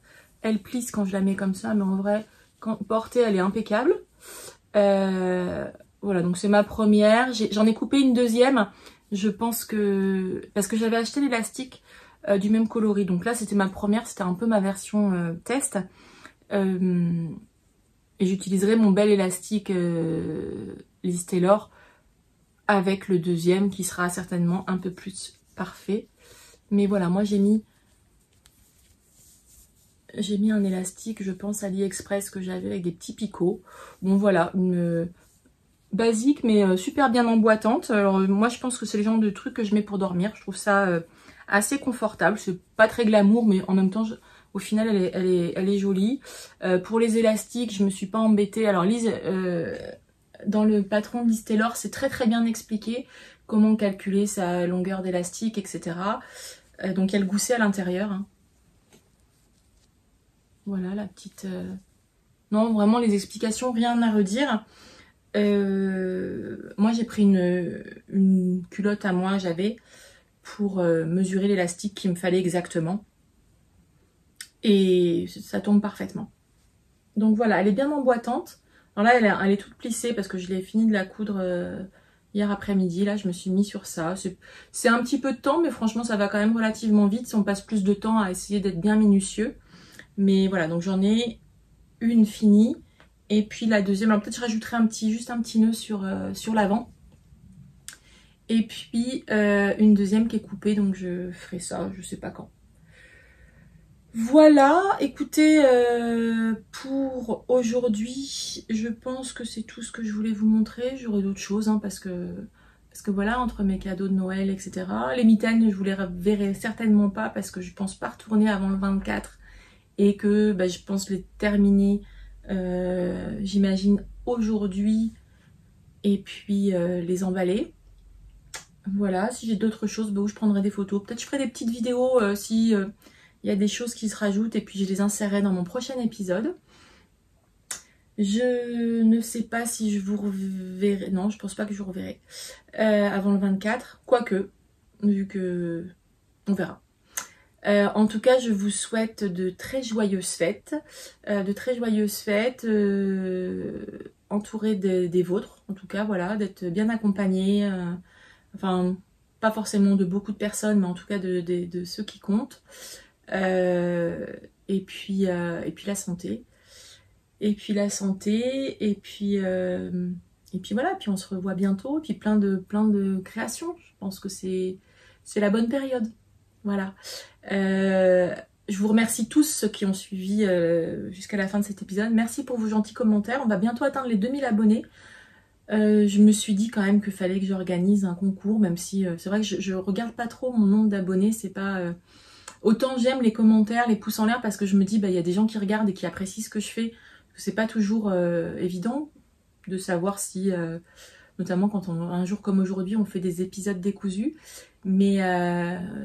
elle plisse quand je la mets comme ça, mais en vrai, quand portée, elle est impeccable. Voilà, donc c'est ma première. J'en ai coupé une deuxième. Je pense que... Parce que j'avais acheté l'élastique du même coloris. Donc là, c'était ma première. C'était un peu ma version test. Et j'utiliserai mon bel élastique Liz Taylor avec le deuxième qui sera certainement un peu plus parfait. Mais voilà, moi j'ai mis un élastique, je pense, AliExpress que j'avais avec des petits picots. Bon voilà, une basique mais super bien emboîtante. Alors moi je pense que c'est le genre de truc que je mets pour dormir. Je trouve ça assez confortable. C'est pas très glamour mais en même temps, au final elle est jolie. Pour les élastiques, je me suis pas embêtée. Alors Liz, dans le patron de Liz Taylor, c'est très bien expliqué comment calculer sa longueur d'élastique, etc. Donc il y a le gousset à l'intérieur. Hein. Voilà la petite... Non, vraiment les explications, rien à redire. Moi j'ai pris une culotte à moi, j'avais, pour mesurer l'élastique qu'il me fallait exactement. Et ça tombe parfaitement. Donc voilà, elle est bien emboîtante. Alors là, elle est toute plissée parce que je l'ai fini de la coudre hier après-midi. Là, je me suis mis sur ça. C'est un petit peu de temps, mais franchement, ça va quand même relativement vite. Si on passe plus de temps à essayer d'être bien minutieux. Mais voilà, donc j'en ai une finie. Et puis la deuxième, alors peut-être je rajouterai juste un petit nœud sur l'avant. Et puis une deuxième qui est coupée, donc je ferai ça, je sais pas quand. Voilà, écoutez, pour aujourd'hui, je pense que c'est tout ce que je voulais vous montrer. J'aurai d'autres choses, hein, parce que voilà, entre mes cadeaux de Noël, etc. Les mitaines, je vous les verrai certainement pas parce que je pense pas retourner avant le 24 et que je pense les terminer, j'imagine, aujourd'hui et puis les emballer. Voilà, si j'ai d'autres choses, où je prendrai des photos. Peut-être je ferai des petites vidéos si... il y a des choses qui se rajoutent et puis je les insérerai dans mon prochain épisode. Je ne sais pas si je vous reverrai. Non, je pense pas que je vous reverrai avant le 24. Quoique, vu que... on verra. En tout cas, je vous souhaite de très joyeuses fêtes. Entourées des vôtres, en tout cas, voilà, d'être bien accompagnés. Enfin, pas forcément de beaucoup de personnes, mais en tout cas de ceux qui comptent. Et puis la santé. Et puis voilà, puis on se revoit bientôt. Et puis plein de créations. Je pense que c'est la bonne période. Voilà. Je vous remercie tous ceux qui ont suivi jusqu'à la fin de cet épisode. Merci pour vos gentils commentaires. On va bientôt atteindre les 2000 abonnés. Je me suis dit quand même qu'il fallait que j'organise un concours, même si c'est vrai que je regarde pas trop mon nombre d'abonnés. C'est pas... Autant j'aime les commentaires, les pouces en l'air, parce que je me dis, y a des gens qui regardent et qui apprécient ce que je fais. C'est pas toujours évident de savoir si, notamment quand un jour comme aujourd'hui, on fait des épisodes décousus. Mais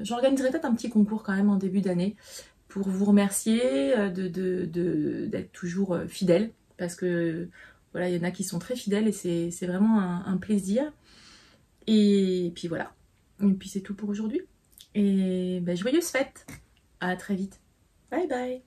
j'organiserai peut-être un petit concours quand même en début d'année pour vous remercier d'être toujours fidèles. Parce que voilà, il y en a qui sont très fidèles et c'est vraiment un plaisir. Et puis voilà. Et puis c'est tout pour aujourd'hui. Et joyeuses fêtes. À très vite. Bye bye.